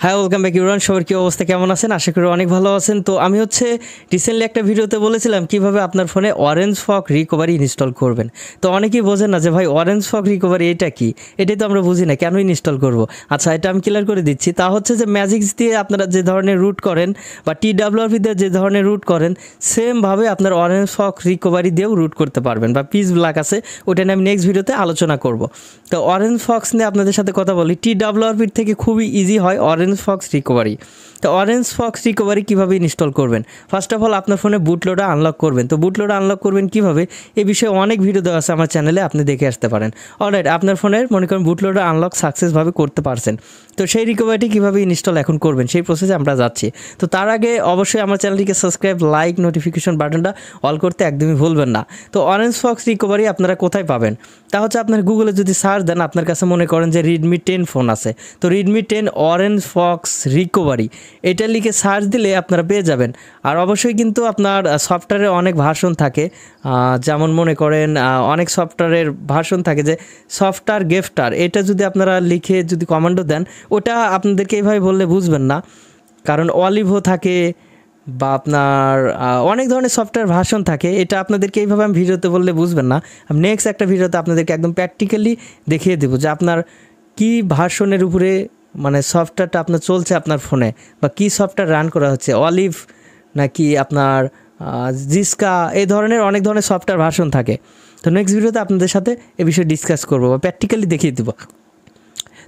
Hi welcome back ইউরান। সবার কী অবস্থা, কেমন আছেন? আশা করি অনেক ভালো আছেন। তো আমি রিসেন্টলি একটা ভিডিওতে বলেছিলাম কীভাবে আপনার ফোনে অরেঞ্জ ফগ রিকভারি ইনস্টল করবেন। তো অনেকেই বোঝেন না যে ভাই অরেঞ্জ ফগ রিকভারি এটা কি, এটাই তো আমরা বুঝি না, কেন ইনস্টল করব। আচ্ছা, এটা আমি ক্লিয়ার করে দিচ্ছি। তা হচ্ছে যে ম্যাজিক্স দিয়ে আপনারা যে ধরনের রুট করেন বা TWRP দিয়ে যে ধরনের রুট করেন, সেমভাবে আপনার অরেঞ্জ ফগ রিকভারি দিয়েও রুট করতে পারবেন। বা পিস ব্ল্যাক আছে, ওটা নিয়ে আমি নেক্সট ভিডিওতে আলোচনা করব। তো অরেঞ্জ ফক্স নিয়ে আপনাদের সাথে কথা বলি। TWRP থেকে খুবই ইজি হয় অরেঞ্জ ফক্স রিকভারি। তো অরেঞ্জ ফক্স রিকভারি কীভাবে ইনস্টল করবেন? ফার্স্ট অফ অল আপনার ফোনে বুটলোডার আনলক করবেন। তো বুটলোডার আনলক করবেন কীভাবে, এই বিষয়ে অনেক ভিডিও দেওয়া আছে আমার চ্যানেলে, আপনি দেখে আসতে পারেন। অলরাইট, আপনার ফোনের মনে করেন বুটলোডার আনলক সাকসেসভাবে করতে পারছেন। তো সেই রিকভারিটি কীভাবে ইনস্টল এখন করবেন, সেই প্রসেসে আমরা যাচ্ছি। তো তার আগে অবশ্যই আমার চ্যানেলটিকে সাবস্ক্রাইব, লাইক, নোটিফিকেশন বাটনটা অল করতে একদমই ভুলবেন না। তো অরেঞ্জ ফক্স রিকভারি আপনারা কোথায় পাবেন? তা হচ্ছে আপনার গুগলে যদি সার্চ দেন, আপনার কাছে মনে করেন যে Redmi 10 ফোন আছে, তো Redmi 10 অরেঞ্জ ফক্স রিকভারি এটা লিখে সার্চ দিলে আপনারা পেয়ে যাবেন। আর অবশ্যই কিন্তু আপনার সফটওয়্যারের অনেক ভার্সন থাকে, যেমন মনে করেন অনেক সফটওয়্যারের ভার্সন থাকে যে সফটওয়্যার গেফটার, এটা যদি আপনারা লিখে যদি কমান্ডও দেন, ওটা আপনাদেরকে এইভাবে বললে বুঝবেন না, কারণ অলিভো থাকে বা আপনার অনেক ধরনের সফটওয়্যার ভার্সন থাকে। এটা আপনাদেরকে এইভাবে আমি ভিডিওতে বললে বুঝবেন না। আমি নেক্সট একটা ভিডিওতে আপনাদেরকে একদম প্র্যাকটিক্যালি দেখিয়ে দেবো যে আপনার কী ভার্সনের উপরে মানে সফটওয়্যারটা আপনার চলছে আপনার ফোনে, বা কী সফটওয়্যার রান করা হচ্ছে, অলিভ নাকি আপনার জিস্কা, এই ধরনের অনেক ধরনের সফটওয়্যার ভার্সন থাকে। তো নেক্সট ভিডিওতে আপনাদের সাথে এ বিষয়ে ডিসকাস করবো বা প্র্যাকটিক্যালি দেখিয়ে দেবো।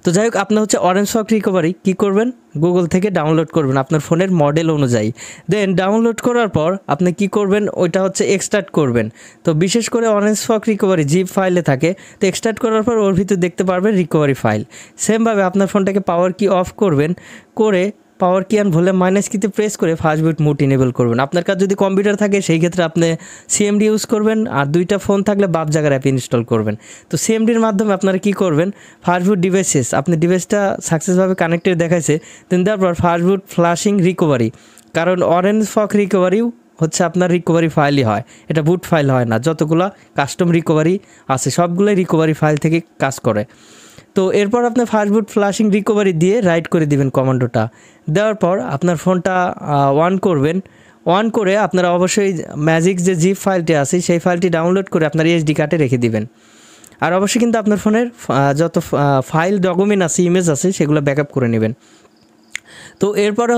তো যাই হোক, আপনার অরেঞ্জ ফগ রিকভারি কী করবেন, গুগল থেকে ডাউনলোড করবেন আপনার ফোনের মডেল অনুযায়ী। দেন ডাউনলোড করার পর আপনি কি করবেন, ওইটা এক্সট্রাক্ট করবেন। তো বিশেষ করে অরেঞ্জ ফগ রিকভারি জিপ ফাইলে থাকে। তো এক্সট্রাক্ট করার পর ওর ভিতরে দেখতে পারবেন রিকভারি ফাইল। সেমভাবে আপনার ফোনটাকে পাওয়ার কি অফ করবেন, করে পাওয়ার কি অ্যান্ড ভলিউম মাইনাস কিতে প্রেস করে ফাস্ট বুট মোড ইনেবল করবেন। আপনার কাছে যদি কম্পিউটার থাকে সেই ক্ষেত্রে আপনি CMD ইউজ করবেন, আর দুইটা ফোন থাকলে বাপ জায়গার অ্যাপ ইনস্টল করবেন। তো CMDর মাধ্যমে আপনারা কী করবেন, ফাস্ট বুট ডিভাইসেস, আপনি ডিভাইসটা সাকসেসভাবে কানেক্টেড দেখাইছে, দেন তারপর ফাস্ট বুট ফ্লাশিং রিকভারি, কারণ অরেঞ্জ ফগ রিকভারিও আপনার রিকভারি ফাইলই হয়, এটা বুট ফাইল হয় না। যতগুলো কাস্টম রিকভারি আছে সবগুলোই রিকভারি ফাইল থেকে কাজ করে। তো এরপর আপনি ফাস্ট বুট ফ্লাশিং রিকভারি দিয়ে রাইট করে দিবেন কমান্ডোটা। দেওয়ার পর আপনার ফোনটা অন করবেন। অন করে আপনারা অবশ্যই ম্যাজিক যে জিপ ফাইলটি আছে সেই ফাইলটি ডাউনলোড করে আপনার SD কার্ডে রেখে দিবেন। আর অবশ্যই কিন্তু আপনার ফোনের যত ফাইল ডকুমেন্ট আছে, ইমেজ আছে, সেগুলো ব্যাকআপ করে নেবেন। তো এরপরে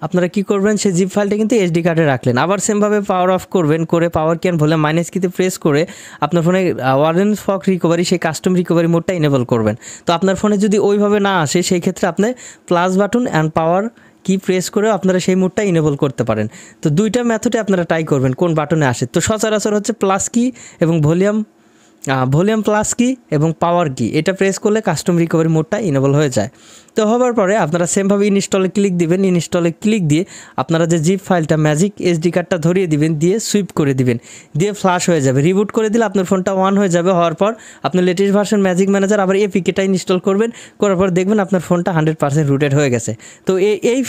আপনারা কি করবেন, সেই জিপ ফাইলটা কিন্তু SD কার্ডে রাখলেন। আবার সেমভাবে পাওয়ার অফ করবেন, করে পাওয়ার কি অ্যান্ড ভলিউম মাইনাস কিতে প্রেস করে আপনার ফোনে অরেঞ্জ ফগ রিকভারি সেই কাস্টম রিকভারি মোডটা ইনেবল করবেন। তো আপনার ফোনে যদি ওইভাবে না আসে, সেই ক্ষেত্রে আপনি প্লাস বাটন অ্যান্ড পাওয়ার কি প্রেস করেও আপনারা সেই মোডটা ইনেবল করতে পারেন। তো দুইটা মেথডে আপনারা ট্রাই করবেন কোন বাটনে আসে। তো সচরাচর প্লাস কি এবং ভলিউম প্লাস কি এবং পাওয়ার কি, এটা প্রেস করলে কাস্টম রিকভারি মোডটা ইনেবল হয়ে যায়। তো হওয়ার পরে আপনারা সেমভাবে ইনস্টলে ক্লিক দিবেন। ইনস্টলে ক্লিক দিয়ে আপনারা যে জিপ ফাইলটা ম্যাজিক SD কার্ডটা ধরিয়ে দিবেন, দিয়ে সুইপ করে দিবেন, দিয়ে ফ্লাশ হয়ে যাবে। রিবুট করে দিলে আপনার ফোনটা অন হয়ে যাবে। হওয়ার পর আপনি লেটেস্ট ভার্সন ম্যাজিক ম্যানেজার আবার APKটা ইনস্টল করবেন। করার পর দেখবেন আপনার ফোনটা 100% রুটেড হয়ে গেছে। তো এই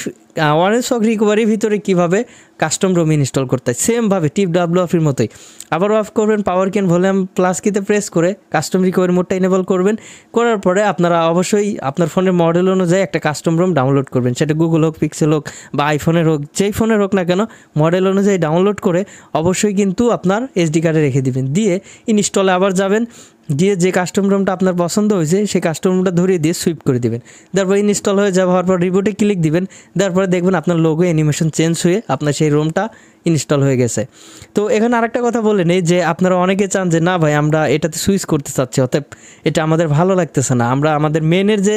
অরেঞ্জ ফগ রিকভারির ভিতরে কীভাবে কাস্টম রোম ইনস্টল করতে হয়, সেমভাবে TWRPর মতোই আবার অফ করবেন, পাওয়ার কি অ্যান্ড ভলিউম প্লাস কিতে প্রেস করে কাস্টম রিকভারি মোডটা ইনেবল করবেন। করার পরে আপনারা অবশ্যই আপনার ফোনের মডেল অনুযায়ী একটা কাস্টম রোম ডাউনলোড করবেন। সেটা গুগল হোক, পিক্সেল হোক বা আইফোনের হোক, যেই ফোনের হোক না কেন, মডেল অনুযায়ী ডাউনলোড করে অবশ্যই কিন্তু আপনার SD কার্ডে রেখে দিবেন। দিয়ে ইনস্টলে আবার যাবেন, দিয়ে যে কাস্টম রোমটা আপনার পছন্দ হয়েছে সেই কাস্টম রোমটা ধরিয়ে দিয়ে সুইপ করে দিবেন। তারপর ইনস্টল হয়ে যাওয়ার হওয়ার পর রিবুটে ক্লিক দিবেন। তারপরে দেখবেন আপনার লোগো অ্যানিমেশন চেঞ্জ হয়ে আপনার সেই রোমটা ইনস্টল হয়ে গেছে। তো এখানে আরেকটা কথা বলে নেই যে আপনারা অনেকে চান যে না ভাই আমরা এটাতে সুইচ করতে চাচ্ছি, অতএব এটা আমাদের ভালো লাগতেছে না, আমরা আমাদের মেনের যে